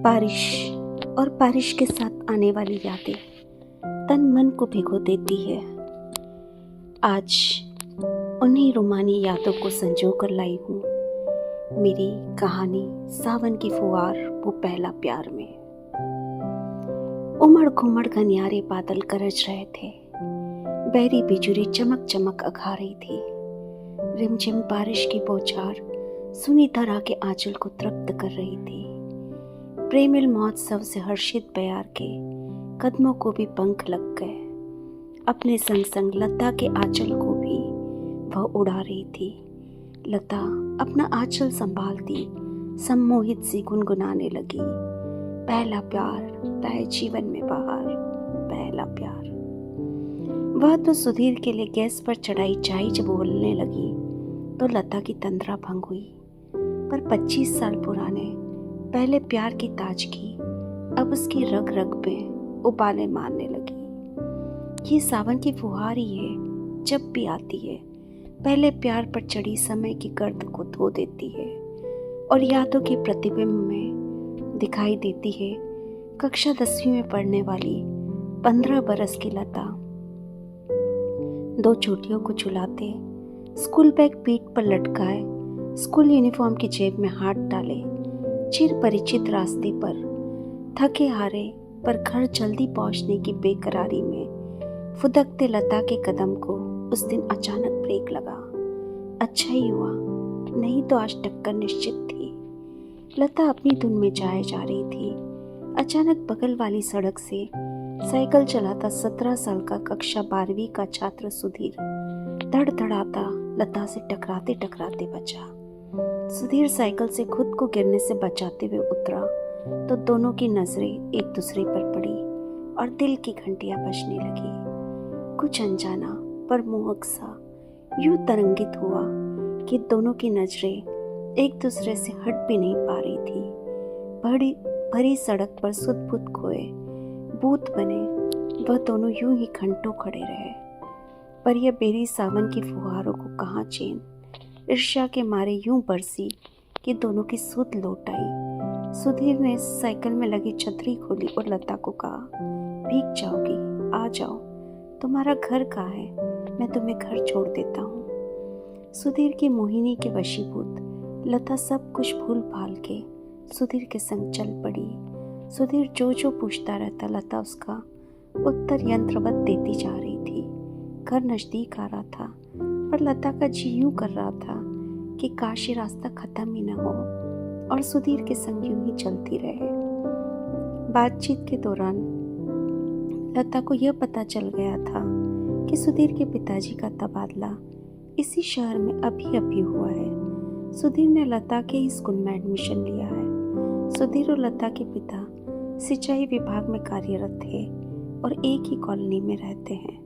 बारिश और बारिश के साथ आने वाली यादें तन मन को भिगो देती है। आज उन्हीं रोमानी यादों को संजो कर लाई हूँ मेरी कहानी सावन की फुहार वो पहला प्यार में। उमड़ घुमड़ गनियारे बादल गरज रहे थे, बहरी बिजुरी चमक चमक अखा रही थी। रिमझिम बारिश की बौछार सुनी तरह के आंचल को तृप्त कर रही थी। प्रेमिल महोत्सव से हर्षित बयार के कदमों को भी पंख लग गए। अपने संग संग लता के आंचल को भी वह उड़ा रही थी। लता अपना आंचल संभालती सम्मोहित सी गुनगुनाने लगी, पहला प्यार लाए जीवन में बहार, पहला प्यार। वह तो सुधीर के लिए गैस पर चढ़ाई चाय जब बोलने लगी तो लता की तंद्रा भंग हुई। पर 25 साल पुराने पहले प्यार की ताजगी अब उसकी रग रग पे उबाले मारने लगी। ये सावन की फुहार ही है, जब भी आती है पहले प्यार पर चढ़ी समय की गर्द को धो देती है और यादों के प्रतिबिंब में दिखाई देती है कक्षा 10वीं में पढ़ने वाली 15 बरस की लता। 2 चोटियों को झुलाते, स्कूल बैग पीठ पर लटकाए, स्कूल यूनिफॉर्म की जेब में हाथ डाले, चिर परिचित रास्ते पर थके हारे पर घर जल्दी पहुंचने की बेकरारी में फुदकते लता के कदम को उस दिन अचानक ब्रेक लगा। अच्छा ही हुआ, नहीं तो आज टक्कर निश्चित थी। लता अपनी धुन में जाए जा रही थी। अचानक बगल वाली सड़क से साइकिल चलाता 17 साल का कक्षा 12वीं का छात्र सुधीर धड़धड़ाता लता से टकराते टकराते बचा। सुधीर साइकिल से खुद को गिरने से बचाते हुए उतरा तो दोनों की नजरें एक दूसरे पर पड़ी और दिल की घंटियां बजने लगी। कुछ अनजाना पर मोहक सा यूं तरंगित हुआ कि दोनों की नजरें एक दूसरे से हट भी नहीं पा रही थी। भरी सड़क पर सुध बुध खोए बूथ बने वह दोनों यूं ही घंटों खड़े रहे। पर यह बेरी सावन की फुहारों को कहाँ चैन, ईर्ष्या के मारे यूं बरसी कि दोनों की सुध लौट आई। सुधीर ने साइकिल में लगी छतरी खोली और लता को कहा, भीग जाओगी, आ जाओ, तुम्हारा घर कहाँ है, मैं तुम्हें घर छोड़ देता हूँ। सुधीर की मोहिनी के वशीभूत लता सब कुछ भूल भाल के सुधीर के संग चल पड़ी। सुधीर जो जो पूछता रहता लता उसका उत्तर यंत्रवत देती जा रही थी। घर नजदीक आ रहा था पर लता का जी यूं कर रहा था कि काश ये रास्ता खत्म ही न हो और सुधीर के संग यूं ही चलती रहे। बातचीत के दौरान लता को यह पता चल गया था कि सुधीर के पिताजी का तबादला इसी शहर में अभी अभी हुआ है। सुधीर ने लता के ही स्कूल में एडमिशन लिया है। सुधीर और लता के पिता सिंचाई विभाग में कार्यरत थे और एक ही कॉलोनी में रहते हैं।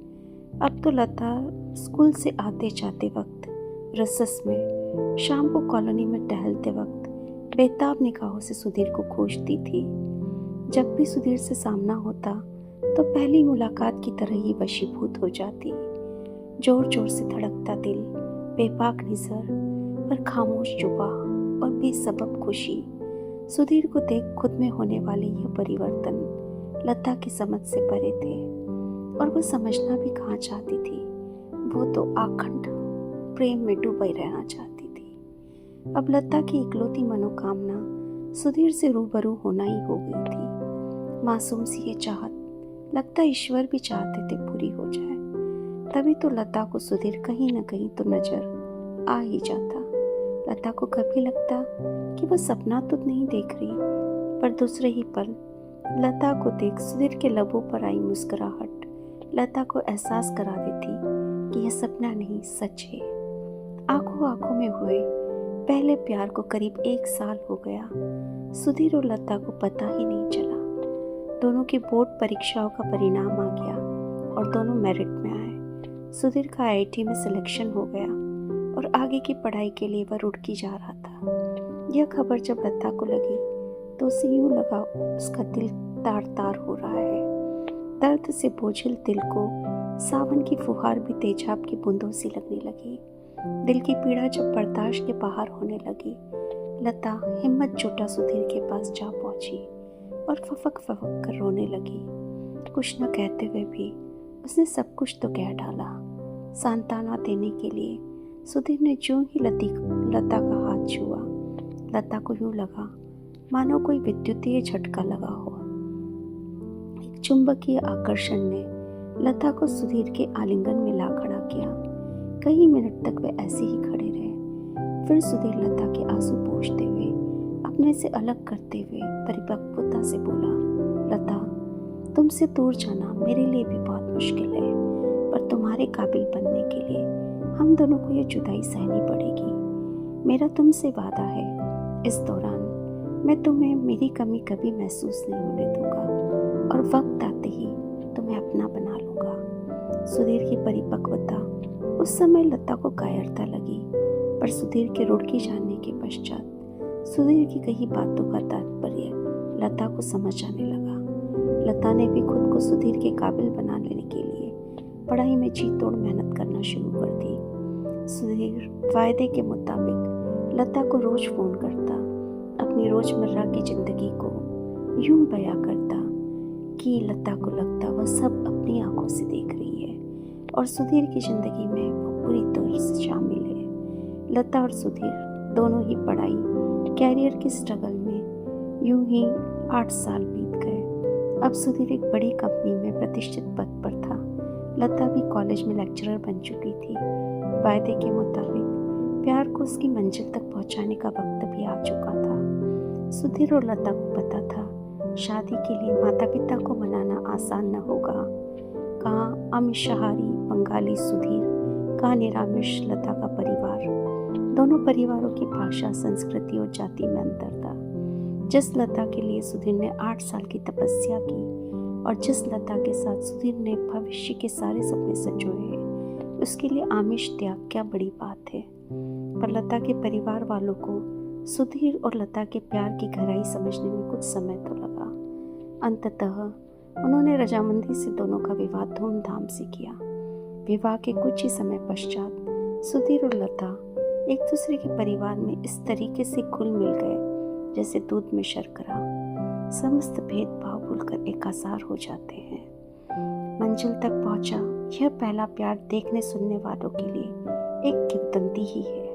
अब तो लता स्कूल से आते जाते वक्त, रसस में, शाम को कॉलोनी में टहलते वक्त बेताब निगाहों से सुधीर को खोजती थी। जब भी सुधीर से सामना होता तो पहली मुलाकात की तरह ही वशीभूत हो जाती। जोर जोर से धड़कता दिल, बेबाक नजर पर खामोश जुबान और बेसबब खुशी। सुधीर को देख खुद में होने वाले यह परिवर्तन लता की समझ से परे थे और वो समझना भी कहाँ चाहती थी। वो तो आखंड प्रेम में डूबी रहना चाहती थी। अब लता की इकलौती मनोकामना सुधीर से रूबरू होना ही हो गई थी। मासूम सी ये चाहत लगता ईश्वर भी चाहते थे पूरी हो जाए। तभी तो लता को सुधीर कहीं न कहीं तो नजर आ ही जाता। लता को कभी लगता कि वह सपना तो नहीं देख रही, पर दूसरे ही पल लता को देख सुधीर के लबों पर आई मुस्कुराहट लता को एहसास करा देती कि यह सपना नहीं सच है। आंखों आंखों में हुए पहले प्यार को करीब 1 साल हो गया। सुधीर और लता को पता ही नहीं चला। दोनों की बोर्ड परीक्षाओं का परिणाम आ गया और दोनों मेरिट में आए। सुधीर का आईआईटी में सिलेक्शन हो गया और आगे की पढ़ाई के लिए वह रुड़की जा रहा था। यह खबर जब लता को लगी तो उसे यूं लगा उसका दिल तार तार हो रहा है। दर्द से बोझिल दिल को सावन की फुहार भी तेजाब की बूंदों सी लगने लगी। दिल की पीड़ा जब बर्दाश्त के बाहर होने लगी, लता हिम्मत जुटा सुधीर के पास जा पहुंची और फफक फफक कर रोने लगी। कुछ न कहते हुए भी उसने सब कुछ तो कह डाला। सांत्वना देने के लिए सुधीर ने जो ही लता का हाथ छुआ, लता को यूं लगा मानो कोई विद्युतीय झटका लगा हो। एक चुंबकीय आकर्षण ने लता को सुधीर के आलिंगन में ला खड़ा किया। कई मिनट तक वे ऐसे ही खड़े रहे। फिर सुधीर लता के आंसू पोंछते हुए, अपने से अलग करते हुए परिपक्वता से बोला, लता, तुमसे दूर जाना मेरे लिए भी बहुत मुश्किल है, पर तुम्हारे काबिल बनने के लिए हम दोनों को ये जुदाई सहनी पड़ेगी। मेरा तुमसे वादा है, इस दौरान मैं तुम्हें मेरी कमी कभी महसूस नहीं होने दूंगा और वक्त आते ही तुम्हें अपना बना लूंगा। सुधीर की परिपक्वता उस समय लता को कायरता लगी, पर सुधीर के रुड़की जाने के पश्चात सुधीर की कही बातों का तात्पर्य लता को समझ आने लगा। लता ने भी खुद को सुधीर के काबिल बना लेने के लिए पढ़ाई में जी तोड़ मेहनत करना शुरू कर दी। सुधीर वायदे के मुताबिक लता को रोज फोन करता, अपनी रोजमर्रा की जिंदगी को यूं बयां करता कि लता को लगता वह सब अपनी आंखों से देख रही है और सुधीर की जिंदगी में वो पूरी तरह से शामिल है। लता और सुधीर दोनों ही पढ़ाई कैरियर की स्ट्रगल में यूं ही 8 साल बीत गए। अब सुधीर एक बड़ी कंपनी में प्रतिष्ठित पद पर था। लता भी कॉलेज में लेक्चरर बन चुकी थी। वायदे के मुताबिक प्यार को उसकी मंजिल तक पहुंचाने का वक्त भी आ चुका था। सुधीर और लता को पता था शादी के लिए माता पिता को मनाना आसान न होगा। कहाँ आमिषहारी बंगाली सुधीर, कहाँ निरामिष लता का परिवार। दोनों परिवारों की भाषा, संस्कृति और जाति में अंतर था। जिस लता के लिए सुधीर ने 8 साल की तपस्या की और जिस लता के साथ सुधीर ने भविष्य के सारे सपने संजोए हैं, उसके लिए आमिष त्याग क्या बड़ी बात है। पर लता के परिवार वालों को सुधीर और लता के प्यार की गहराई समझने में कुछ समय तो लगा। अंततः उन्होंने रजामंदी से दोनों का विवाह धूमधाम से किया। विवाह के कुछ ही समय पश्चात सुधीर और लता एक दूसरे के परिवार में इस तरीके से घुल मिल गए जैसे दूध में शर्करा। समस्त भेदभाव भूलकर एकाकार हो जाते हैं। मंजिल तक पहुंचा यह पहला प्यार देखने सुनने वालों के लिए एक किंवदंती ही है।